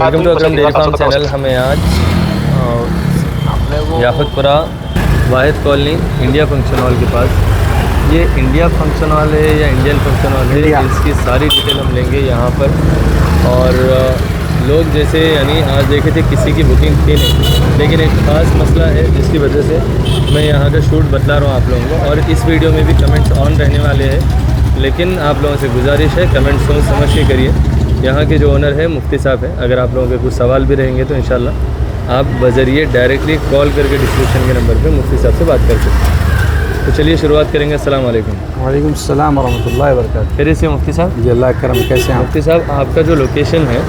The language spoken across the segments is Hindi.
Welcome to Akram dairy farm channel. हमें आज Yakutpura Wahid colony India function hall के पास, ये इंडिया फंक्शन हॉल है या इंडियन फंक्शन हॉल है, इसकी सारी डिटेल हम लेंगे यहाँ पर। और लोग जैसे यानी आज देखे थे किसी की बुकिंग थी नहीं, लेकिन एक ख़ास मसला है जिसकी वजह से मैं यहाँ का शूट बतला रहा हूँ आप लोगों को। और इस वीडियो में भी कमेंट्स ऑन रहने वाले हैं, लेकिन आप लोगों से गुजारिश है कमेंट सोच समझ के करिए। यहाँ के जो ओनर है मुफ्ती साहब हैं, अगर आप लोगों के कुछ सवाल भी रहेंगे तो इंशाल्लाह आप बजरिए डायरेक्टली कॉल करके डिस्क्रिप्शन के नंबर पे मुफ्ती साहब से बात कर सकते हैं। तो चलिए शुरुआत करेंगे। अस्सलाम वालेकुम। वालेकुम सलाम वरहमतुल्लाहि वबरकातुहू। फिर से मुफ्ती साहब जी अल्लाह करम, कैसे हैं मुफ्ती साहब? आपका जो लोकेशन है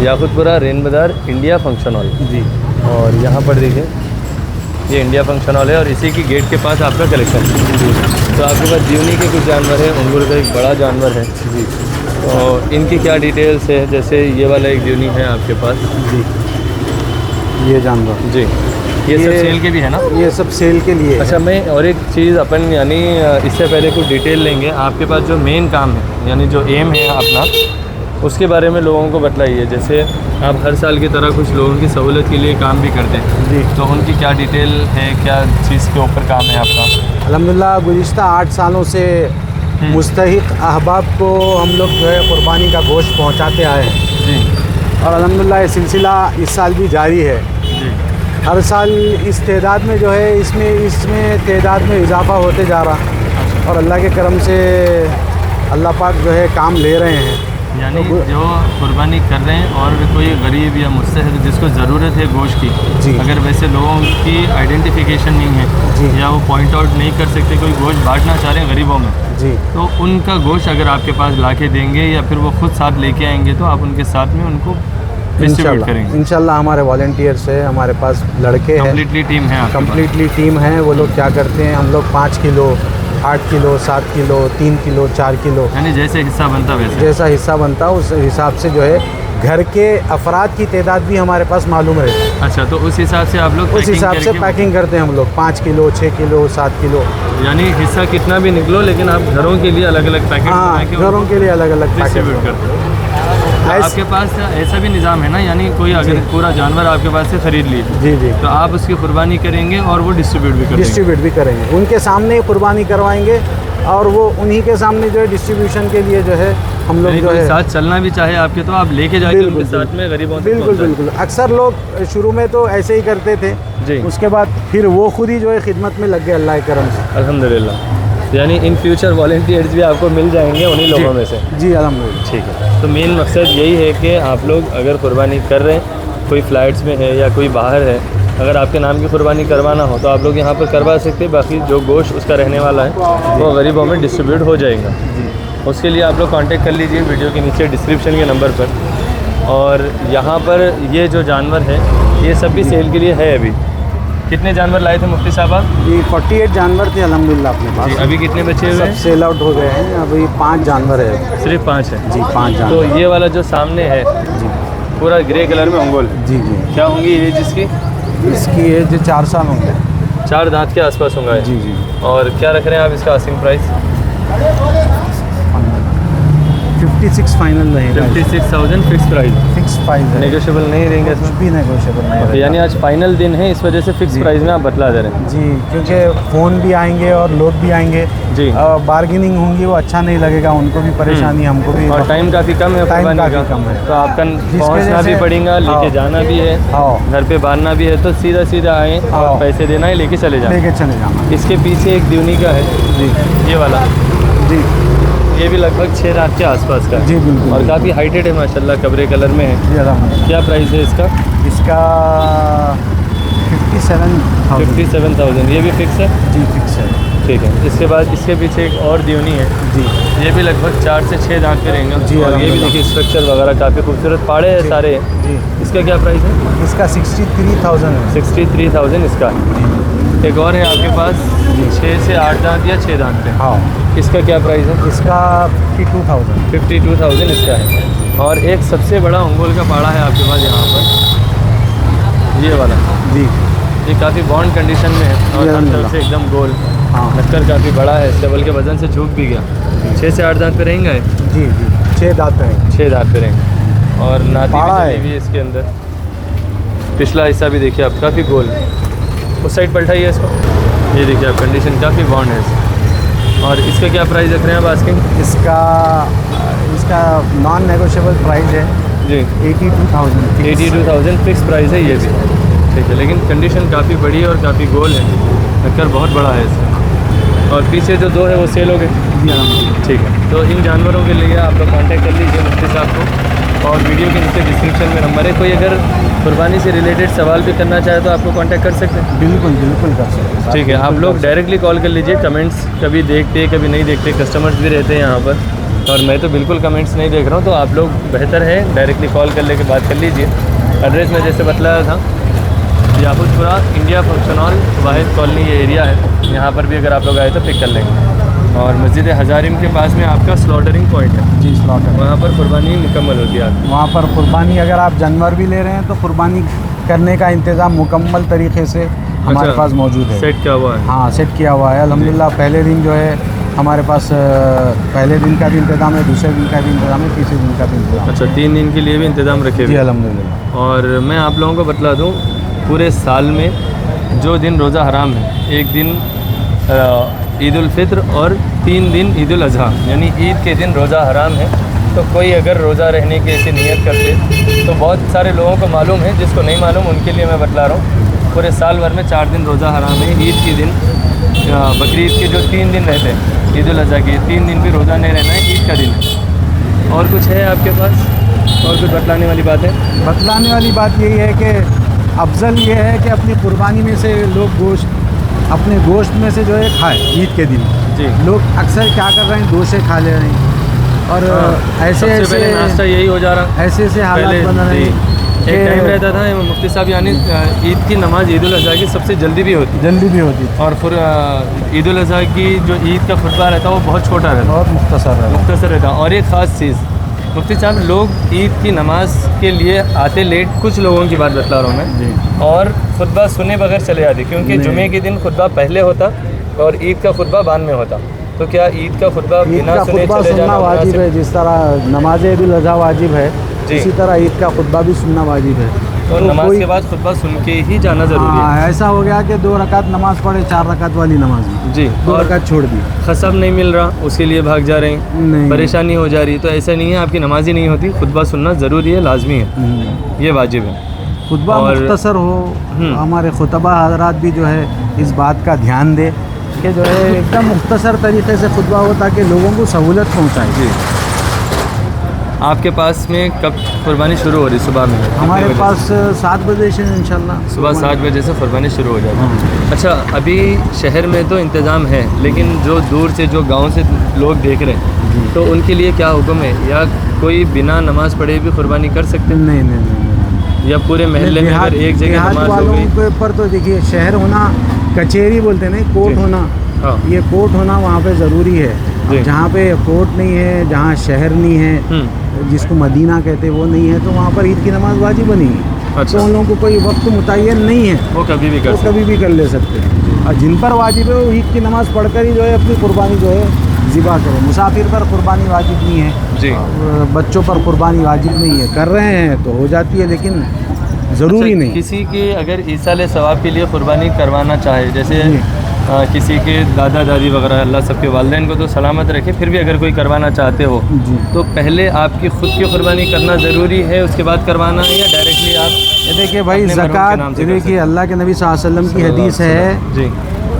याकुतपुरा रेन बाज़ार इंडिया फंक्शन हॉल जी, और यहाँ पर देखिए ये इंडिया फंक्शन हॉल है और इसी की गेट के पास आपका कलेक्शन है। तो आपके पास जीवनी के कुछ जानवर हैं, उंगुर का एक बड़ा जानवर है जी, और इनकी क्या डिटेल्स है? जैसे ये वाला एक जीवनी है आपके पास जी, ये जानवर जी, ये सब सेल के भी है ना? ये सब सेल के लिए। अच्छा, मैं और एक चीज़ अपन यानी इससे पहले कुछ डिटेल लेंगे। आपके पास जो मेन काम है यानी जो एम है अपना, उसके बारे में लोगों को बतलाइए। जैसे आप हर साल की तरह कुछ लोगों की सहूलत के लिए काम भी करते हैं जी, तो उनकी क्या डिटेल है, क्या चीज़ के ऊपर काम है आपका? अल्हम्दुलिल्लाह गुज़िश्ता 8 सालों से मुस्तहिक अहबाब को हम लोग जो है क़ुरबानी का गोश्त पहुंचाते आए हैं जी और अल्हम्दुलिल्लाह ये सिलसिला इस साल भी जारी है। जी, हर साल इस तादाद में जो है इसमें तादाद में इजाफ़ा होते जा रहा और अल्लाह के करम से अल्लाह पाक जो है काम ले रहे हैं। यानी जो कुर्बानी कर रहे हैं और कोई गरीब या मुस्तहिक जिसको ज़रूरत है गोश्त की, जी, अगर वैसे लोगों की आइडेंटिफिकेशन नहीं है जी, या वो पॉइंट आउट नहीं कर सकते, कोई गोश्त बांटना चाह रहे हैं गरीबों में, जी, तो उनका गोश्त अगर आपके पास ला के देंगे या फिर वो खुद साथ लेके आएंगे तो आप उनके साथ में उनको डिस्ट्रीब्यूट करेंगे। इंशाल्लाह हमारे वॉलंटियर्स है, हमारे पास लड़के हैं, कम्प्लीटली टीम है, कम्प्लीटली टीम है। वो लोग क्या करते हैं, हम लोग 5 kilo 8 kilo 7 kilo 3 kilo 4 kilo यानी जैसे हिस्सा बनता वैसे जैसा हिस्सा बनता उस हिसाब से जो है घर के अफराद की तादाद भी हमारे पास मालूम रहती है। अच्छा, तो उस हिसाब से आप लोग उस हिसाब से पैकिंग करते हैं हम लोग 5 किलो 6 किलो 7 किलो, यानी हिस्सा कितना भी निकलो लेकिन आप घरों के लिए अलग अलग पैकेट हाँ, घरों के लिए अलग अलग डिस्ट्रीब्यूट करते हैं। आपके पास ऐसा भी निज़ाम है ना, यानी कोई अगर पूरा जानवर आपके पास से ख़रीद लिए जी जी, तो आप उसकी कुर्बानी करेंगे और वो डिस्ट्रीब्यूट भी करेंगे, उनके सामने कुर्बानी करवाएंगे और वो उन्हीं के सामने जो है डिस्ट्रीब्यूशन के लिए जो है हम लोग जो है साथ चलना भी चाहे आपके तो आप लेके जाके उनके साथ में गरीबों तक बिल्कुल बिल्कुल। अक्सर लोग शुरू में तो ऐसे ही करते थे जी, उसके बाद फिर वो खुद ही जो है खिदमत में लग गए अल्लाह के करम से अल्हम्दुलिल्लाह। यानी इन फ्यूचर वॉलंटियर्स भी आपको मिल जाएंगे उन्हीं लोगों में से जी अल्हम्दुलिल्लाह। ठीक है, तो मेन मकसद यही है कि आप लोग अगर कुर्बानी कर रहे हैं, कोई फ़्लाइट्स में है या कोई बाहर है, अगर आपके नाम की कुर्बानी करवाना हो तो आप लोग यहाँ पर करवा सकते हैं। बाकी जो गोश्त उसका रहने वाला है वो गरीबों में डिस्ट्रीब्यूट हो जाएगा। उसके लिए आप लोग कांटेक्ट कर लीजिए वीडियो के नीचे डिस्क्रिप्शन के नंबर पर। और यहाँ पर ये जो जानवर है ये सब भी सेल के लिए है। अभी कितने जानवर लाए थे मुफ्ती साहब आप? जी 48 जानवर थे अल्हम्दुलिल्लाह अपने पास। अभी कितने बचे हुए हैं? सब सेल आउट हो गए हैं, अभी 5 जानवर है। सिर्फ 5 है जी, 5 जानवर। तो ये वाला जो सामने है जी, पूरा ग्रे कलर में अंगोल, जी जी, क्या होंगी ये जिसकी? इसकी एज 4 साल होंगे। 4 दांत के आसपास होंगे जी जी। और क्या रख रहे हैं आप इसका आस्किंग प्राइस? 56 फाइनल रहेगा। 56,000 फिक्स प्राइस, फिक्स प्राइस है, नेगोशिएबल नहीं रहेंगे कुछ इसमें? भी नेगोशिएबल नहीं Okay, रहेगा। यानी आज फाइनल दिन है इस वजह से फिक्स प्राइस में आप बतला दे रहे हैं जी, क्योंकि फ़ोन भी आएंगे और लोग भी आएंगे जी, बार्गेनिंग होंगी, वो अच्छा नहीं लगेगा, उनको भी परेशानी हमको भी। और टाइम काफ़ी कम है, टाइम कुर्बानी काफ़ी का। कम है तो आपका पहुँचना भी पड़ेगा, लेके जाना भी है, घर पे बांधना भी है, तो सीधा सीधा आए और पैसे देना है, लेके चले जाए। लेके चले जाना। इसके पीछे एक द्यूनी का है जी, ये वाला, जी, ये भी लगभग 6 दांत के आसपास का है जी, बिल्कुल। और काफ़ी हाइटेड है माशाल्लाह, कबरे कलर में है। जी अल्हम्दुलिल्लाह। क्या प्राइस है इसका? इसका 57,000। 57,000, ये भी फिक्स है? जी फिक्स है। ठीक है। इसके बाद इसके पीछे एक और द्यूनी है जी, ये भी लगभग 4 से 6 दांत पे रहेंगे जी, और ये भी देखिए स्ट्रक्चर वगैरह काफ़ी खूबसूरत पाड़े हैं सारे। जी, इसका क्या प्राइस है? इसका 63,000 है। 63,000 इसका है। एक और है आपके पास 6 से 8 दांत या 6 दांत पे, हाँ, इसका क्या प्राइस है? इसका 52,000। 52,000 इसका है। और एक सबसे बड़ा अंगोल का पाड़ा है आपके पास यहाँ पर, ये वाला जी, ये काफ़ी बॉन्ड कंडीशन में है और हर तरफ से एकदम गोल, हाँ, नक्कर काफ़ी बड़ा है, स्टेबल के वजन से झुक भी गया। 6 से 8 दांत पे रहेंगे? जी जी, 6 दांत हैं। 6 दांत पे रहेंगे। और नाती भी पाड़ा डली है। हुई है इसके अंदर। पिछला हिस्सा भी देखिए आप, काफ़ी गोल। उस साइड पलटाइए इसको, ये देखिए आप, कंडीशन काफ़ी बॉन्ड है इसकी। और इसका क्या प्राइस रख रहे हैं आप आस्किंग? इसका नॉन नेगोशिएबल प्राइस है जी 82,000। 82,000 फिक्स प्राइस है ये भी, ठीक है। लेकिन कंडीशन काफ़ी बड़ी है और काफ़ी गोल है, टक्कर बहुत बड़ा है इसका। और पीछे जो 2 है वो सेल हो गए, ठीक है। तो इन जानवरों के लिए आप लोग कॉन्टैक्ट कर लीजिए मुफ्ती साहब को, और वीडियो के नीचे डिस्क्रिप्शन में नंबर है। कोई अगर कुर्बानी से रिलेटेड सवाल भी करना चाहे तो आपको कांटेक्ट कर सकते हैं। बिल्कुल कर सकते हैं। ठीक है, आप लोग डायरेक्टली कॉल कर लीजिए। कमेंट्स कभी देखते कभी नहीं देखते, कस्टमर्स भी रहते हैं यहाँ पर, और मैं तो बिल्कुल कमेंट्स नहीं देख रहा हूँ। तो आप लोग बेहतर है डायरेक्टली कॉल कर लेके बात कर लीजिए। एड्रेस में जैसे बतलाया था, याकुतपुरा इंडिया फंक्शन हॉल, वाहिद कॉलोनी ये एरिया है। यहाँ पर भी अगर आप लोग आए तो पिक कर लेंगे। और मस्जिद हज़ारिम के पास में आपका स्लॉटरिंग पॉइंट है जी, स्लॉटर। वहाँ पर कुर्बानी मुकम्मल होती है आपकी। वहाँ पर कुर्बानी अगर आप जानवर भी ले रहे हैं तो कुर्बानी करने का इंतज़ाम मुकम्मल तरीके से हमारे पास मौजूद है। सेट किया हुआ है? हाँ, सेट किया हुआ है अल्हम्दुलिल्लाह। पहले दिन जो है हमारे पास पहले दिन का भी इंतज़ाम है, दूसरे दिन का भी इंतज़ाम है, तीसरे दिन का भी इंतज़ाम है। अच्छा, 3 दिन के लिए भी इंतज़ाम रखे हुए जी हैं। अल्हम्दुलिल्लाह। और मैं आप लोगों को बतला दूँ, पूरे साल में जो दिन रोज़ा हराम है, एक दिन ईद उल फित्र और 3 दिन ईद उल अज़हा, यानी ईद के दिन रोज़ा हराम है। तो कोई अगर रोज़ा रहने की ऐसी नियत करते तो बहुत सारे लोगों को मालूम है, जिसको नहीं मालूम उनके लिए मैं बतला रहा हूँ। पूरे साल भर में 4 दिन रोज़ा हराम है। ईद के दिन, बकरीद के जो 3 दिन रहते हैं, ईद उल अज़हा के 3 दिन भी रोज़ा नहीं रहना है, ईद का दिन है। और कुछ है आपके पास, और कुछ बतलाने वाली बात है? बतलाने वाली बात यही है कि अफजल ये है कि अपनी कुर्बानी में से लोग अपने गोश्त में से जो है खाए ईद के दिन। जी, लोग अक्सर क्या कर रहे हैं, गोश्त खा ले रहे हैं, और सबसे पहले नाश्ता यही हो जा रहा। ऐसे हालात बन रहे हैं। एक टाइम रहता था मुफ्ती साहब, यानी ईद की नमाज ईद उल अज़हा की सबसे जल्दी भी होती, और फिर ईद उल अज़हा की जो ईद का खुतबा रहता है वो बहुत छोटा रहता, बहुत मुख्तसर रहता। और एक ख़ास चीज़, मुफ्ती साहब लोग ईद की नमाज के लिए आते लेट, कुछ लोगों की बात बतला रहा हूँ मैं जी। और खुतबा सुने बगैर चले जाते, क्योंकि जुमे के दिन खुतबा पहले होता और ईद का खुतबा बाद में होता। तो क्या ईद का खुतबा बिना सुने चले जाना वाजिब है? जिस तरह नमाज ईद उल अज़हा वाजिब है, इसी तरह ईद का खुतबा भी सुनना वाजिब है। तो नमाज के बाद खुतबा सुन के ही जाना ज़रूरी है। ऐसा हो गया कि 2 रकात नमाज पढ़े, 4 रकात वाली नमाज में जी, 2 रकात छोड़ दी, खसब नहीं मिल रहा, उसके लिए भाग जा रहे हैं, नहीं परेशानी हो जा रही है। तो ऐसा नहीं है आपकी नमाज ही नहीं होती, खुतबा सुनना ज़रूरी है, लाजमी है, ये वाजिब है। खुतबा मुख्तसर हो, हमारे खुतबा हजरात भी जो है इस बात का ध्यान दे कि जो है एकदम मुख्तसर तरीके से खुतबा हो, ताकि लोगों को सहूलत पहुँचाए। जी, आपके पास में कब कुर्बानी शुरू हो रही? सुबह में? हमारे पास 7 बजे से इंशाल्लाह सुबह 7 बजे से कुर्बानी शुरू हो जाती है। अच्छा, अभी शहर में तो इंतज़ाम है, लेकिन जो दूर से, जो गांव से लोग देख रहे हैं, तो उनके लिए क्या हुक्म है? या कोई बिना नमाज पढ़े भी कुर्बानी कर सकते हैं? नहीं, या पूरे महल्ले में अगर एक जगह नमाज हो गई? के ऊपर तो देखिए, शहर होना, कचहरी बोलते हैं, कोर्ट होना, ये कोर्ट होना वहाँ पे ज़रूरी है। जहाँ पे कोर्ट नहीं है, जहाँ शहर नहीं है, जिसको मदीना कहते हैं, वो नहीं है, तो वहाँ पर ईद की नमाज वाजिब नहीं है। अच्छा। तो उन लोगों को कोई वक्त मुतय्यन नहीं है, वो कभी भी कर ले सकते हैं। और जिन पर वाजिब है वो ईद की नमाज पढ़कर ही जो है अपनी कुर्बानी जो है ज़िबा करें। मुसाफिर पर कुर्बानी वाजिब नहीं है जी, बच्चों पर कुर्बानी वाजिब नहीं है, कर रहे हैं तो हो जाती है, लेकिन ज़रूरी नहीं। किसी के अगर ईसाले सवाब के लिए कुर्बानी करवाना चाहे, जैसे किसी के दादा दादी वगैरह, अल्लाह सबके वालिदैन को तो सलामत रखे, फिर भी अगर कोई करवाना चाहते हो तो पहले आपकी ख़ुद की कुर्बानी करना ज़रूरी है, उसके बाद करवाना है, या डायरेक्टली आप? ये देखिए भाई, ज़कात, देखिए अल्लाह के नबी सल्लल्लाहु अलैहि वसल्लम की हदीस है जी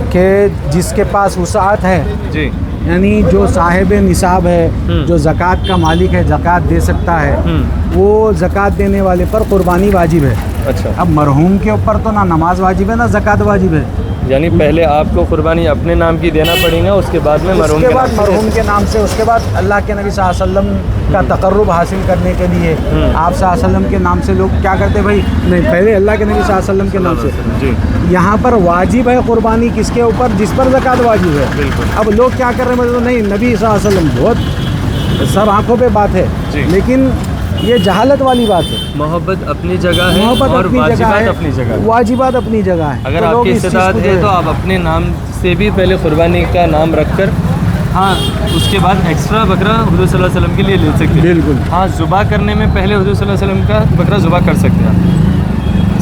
कि जिसके पास वसाअत है जी, यानी जो साहिब निसाब है, जो ज़कात का मालिक है, ज़कात दे सकता है, वो ज़कात देने वाले पर कुर्बानी वाजिब है। अच्छा, अब मरहूम के ऊपर तो ना नमाज वाजिब है ना ज़कात वाजिब है, यानी पहले आपको कुर्बानी अपने नाम की देना पड़ेगा, उसके बाद में मरहूम के नाम से, उसके बाद अल्लाह के नबी सल्लल्लाहु अलैहि वसल्लम का तकर्रुब हासिल करने के लिए आप सल्लल्लाहु अलैहि वसल्लम के नाम से लोग क्या करते भाई, नहीं, पहले अल्लाह के नबी सल्लल्लाहु अलैहि वसल्लम के नाम से। जी, यहाँ पर वाजिब है कुर्बानी किसके ऊपर? जिस पर ज़कात वाजिब है। बिल्कुल। अब लोग क्या कर रहे हैं, मतलब नहीं, नबी सल्लल्लाहु अलैहि वसल्लम, बहुत सब आँखों पे बात है, लेकिन ये जहालत वाली बात है। मोहब्बत अपनी जगह है मोहब्बत और अपनी जगह है, अपनी जगह है, वाजिबात अपनी जगह है। अगर तो आपकी इस्तेदाद है तो आप अपने नाम से भी पहले कुर्बानी का नाम रखकर हाँ उसके बाद एक्स्ट्रा बकरा हुज़ूर सल्लल्लाहु अलैहि वसल्लम के लिए ले सकते हैं। बिल्कुल। हाँ ज़ुबा करने में पहले हुज़ूर सल्लल्लाहु अलैहि वसल्लम का बकरा ज़ुबा कर सकते हैं आप।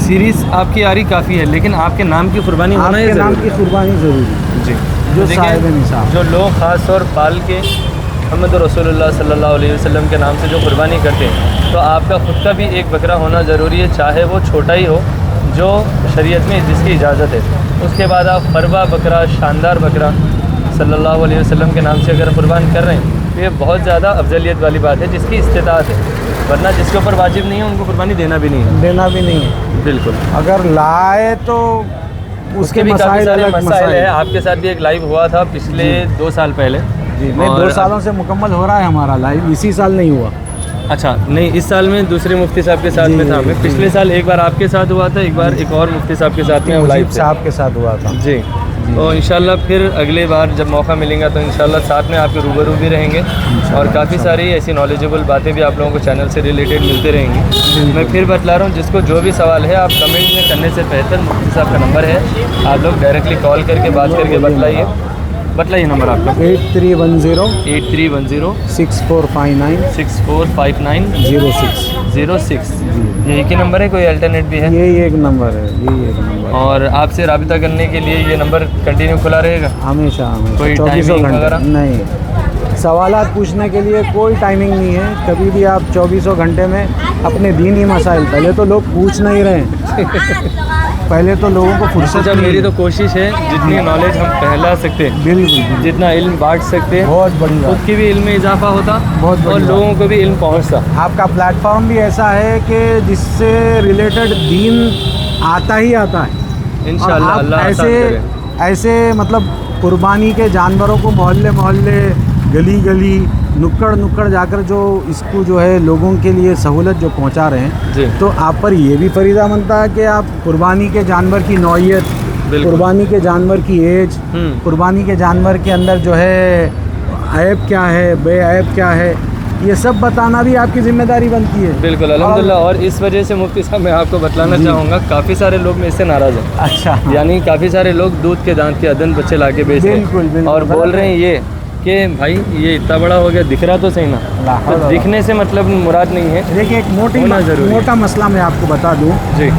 सीरीज़ आपकी आ रही काफ़ी है, लेकिन आपके नाम की कुर्बानी होना आपके नाम की कुर्बानी ज़रूरी जी। जो देखिए, साहिब निसाब, जो लोग ख़ास तौर पाल के मोहम्मद रसूलुल्लाह सल्लल्लाहु अलैहि वसल्लम के नाम से जो कुर्बानी करते हैं, तो आपका ख़ुद का भी एक बकरा होना ज़रूरी है, चाहे वो छोटा ही हो, जो शरीयत में जिसकी इजाज़त है। उसके बाद आप फरवा बकरा, शानदार बकरा सल्लल्लाहु अलैहि वसल्लम के नाम से अगर कुर्बान कर रहे हैं, तो ये बहुत ज़्यादा अफजलियत वाली बात है, जिसकी इस्तिताअत है। वरना जिसके ऊपर वाजिब नहीं है उनको कुर्बानी देना भी नहीं है। देना भी नहीं है। बिल्कुल। अगर लाए तो उसके भी काफ़ी मसाइल सारे अलग मसाइल है। आपके साथ भी एक लाइव हुआ था पिछले 2 साल पहले। जी, नहीं 2 सालों से मुकम्मल हो रहा है हमारा लाइव, इसी साल नहीं हुआ। अच्छा, नहीं इस साल में दूसरे मुफ्ती साहब के साथ में था। मैं पिछले साल एक बार आपके साथ हुआ था, एक बार एक और मुफ्ती साहब के साथ में लाइव साहब के साथ हुआ था। जी। तो इंशाल्लाह फिर अगले बार जब मौका मिलेगा तो इंशाल्लाह साथ में आपके रूबरू भी रहेंगे और काफ़ी सारी ऐसी नॉलेजेबल बातें भी आप लोगों को चैनल से रिलेटेड मिलते रहेंगी। मैं फिर बतला रहा हूँ, जिसको जो भी सवाल है आप कमेंट में करने से बेहतर मुफ्ती साहब का नंबर है, आप लोग डायरेक्टली कॉल करके बात करके बतलाइए नंबर आपका। 8310 6459 06। यही के नंबर है, कोई अल्टरनेट भी है? यही एक नंबर है, यही एक नंबर। और आपसे रब्ता करने के लिए ये नंबर कंटिन्यू खुला रहेगा हमेशा? कोई 24 टाइमिंग घंटे वगैरह? नहीं, सवालात पूछने के लिए कोई टाइमिंग नहीं है। कभी भी आप 24 घंटे में अपने दीनी मसाइल, पहले तो लोग पूछ नहीं रहे हैं पहले तो लोगों को फुर्सत जब मेरी तो कोशिश है जितनी नॉलेज हम फैला सकते हैं, बिल्कुल जितना इल्म बांट सकते हैं, बहुत बड़ी बात। खुद की भी इल्म में इजाफा होता बहुत और लोगों को भी इल्म पहुंचता। आपका प्लेटफॉर्म भी ऐसा है कि जिससे रिलेटेड दीन आता ही आता है इंशाअल्लाह। अल्लाह आसान करे। ऐसे मतलब कुर्बानी के जानवरों को मोहल्ले मोहल्ले, गली गली, नुक्कड़ जाकर जो इसको जो है लोगों के लिए सहूलत जो पहुंचा रहे हैं, तो आप पर ये भी फरीज़ा बनता है कि आप कुर्बानी के जानवर की नौइयत, कुर्बानी के जानवर की एज, कुर्बानी के जानवर के अंदर जो है ऐब क्या है, बेऐब क्या है, ये सब बताना भी आपकी जिम्मेदारी बनती है। बिल्कुल, अल्हम्दुलिल्लाह। और इस वजह से मुफ्ती साहब मैं आपको बतलाना चाहूँगा, काफ़ी सारे लोग मेरे से नाराज़ हैं। अच्छा। यानी काफ़ी सारे लोग दूध के दांत के अदन बच्चे ला के बेच रहे हैं और बोल रहे हैं ये कि भाई ये इतना बड़ा हो गया, दिख रहा तो सही ना। तो दिखने से मतलब मुराद नहीं है। देखिए एक मोटा मसला मैं आपको बता दूं।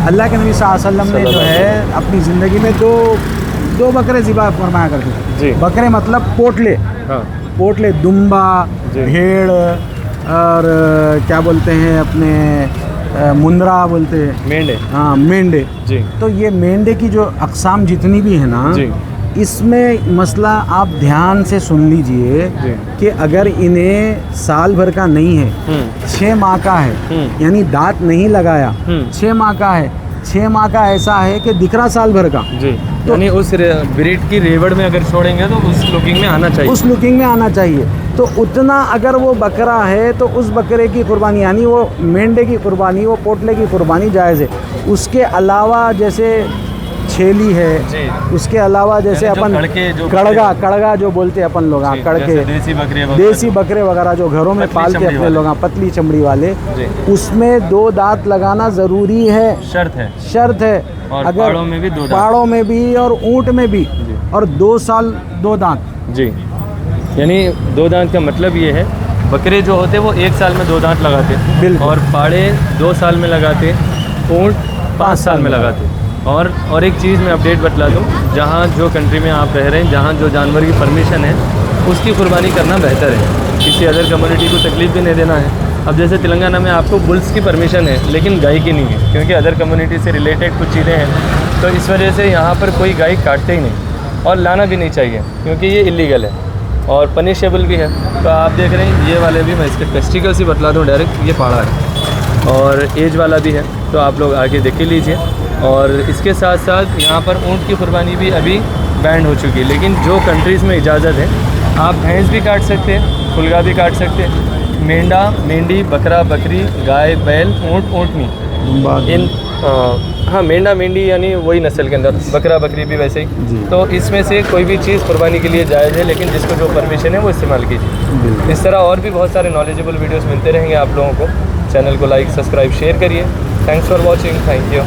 अल्लाह के नबी सल्लल्लाहु अलैहि वसल्लम ने जो है अपनी ज़िंदगी में दो बकरे ज़िबा फरमाया करते थे। बकरे मतलब पोटले, दुम्बा, भेड़ और क्या बोलते हैं अपने मुंद्रा बोलते हैं, मेंढे। हाँ, मेंढे जी। तो ये मेंढे की जो अक़साम जितनी भी है ना, इसमें मसला आप ध्यान से सुन लीजिए कि अगर इन्हें साल भर का नहीं है, 6 माह का है, यानी दांत नहीं लगाया, 6 माह का है, 6 माह का ऐसा है कि दिख रहा साल भर का जी। तो यानी उस ब्रीड की रेवड़ में अगर छोड़ेंगे तो उस लुकिंग में आना चाहिए, उस लुकिंग में आना चाहिए। तो उतना अगर वो बकरा है तो उस बकरे की कुर्बानी, यानी वो मेंढे की कुर्बानी, वो पोटले की कुर्बानी जायज़ है। उसके अलावा जैसे छेली है, उसके अलावा जैसे अपन कड़गा जो बोलते हैं अपन लोग, कड़के, देसी बकरे वगैरह जो घरों में पालते हैं अपने लोग, पतली चमड़ी वाले, उसमें 2 दांत लगाना ज़रूरी है, शर्त है। और अगर पहाड़ों में भी और ऊँट में भी, और 2 साल 2 दांत जी। यानी 2 दांत का मतलब ये है, बकरे जो होते हैं वो 1 साल में 2 दांत लगाते, और पाड़े 2 साल में लगाते, ऊँट 5 साल में लगाते। और एक चीज़ मैं अपडेट बतला दूँ, जहाँ जो कंट्री में आप रह रहे हैं, जहाँ जो जानवर की परमिशन है उसकी कुर्बानी करना बेहतर है, किसी अदर कम्युनिटी को तकलीफ़ भी नहीं देना है। अब जैसे तेलंगाना में आपको बुल्स की परमिशन है लेकिन गाय की नहीं है, क्योंकि अदर कम्युनिटी से रिलेटेड कुछ चीज़ें हैं, तो इस वजह से यहाँ पर कोई गाय काटते ही नहीं और लाना भी नहीं चाहिए, क्योंकि ये इलीगल है और पनिशेबल भी है। तो आप देख रहे हैं ये वाले भी, मैं इसके टेस्टिकल्स ही बतला दूँ डायरेक्ट, ये पाड़ा है और एज वाला भी है, तो आप लोग आगे देख लीजिए। और इसके साथ साथ यहाँ पर ऊँट की कुर्बानी भी अभी बैंड हो चुकी है, लेकिन जो कंट्रीज़ में इजाज़त है आप भैंस भी काट सकते हैं, खुलगा भी काट सकते हैं, मेंढा, मेंढी, बकरा, बकरी, गाय, बैल, ऊँट, ऊँटनी, इन हाँ मेंढा मेंढी यानी वही नस्ल के अंदर, बकरा बकरी भी वैसे ही। तो इसमें से कोई भी चीज़ कुर्बानी के लिए जायज़ है, लेकिन जिसको जो परमिशन है वो इस्तेमाल कीजिए। इस तरह और भी बहुत सारे नॉलेजेबल वीडियोस मिलते रहेंगे आप लोगों को। चैनल को लाइक, सब्सक्राइब, शेयर करिए। Thanks for watching. Thank you.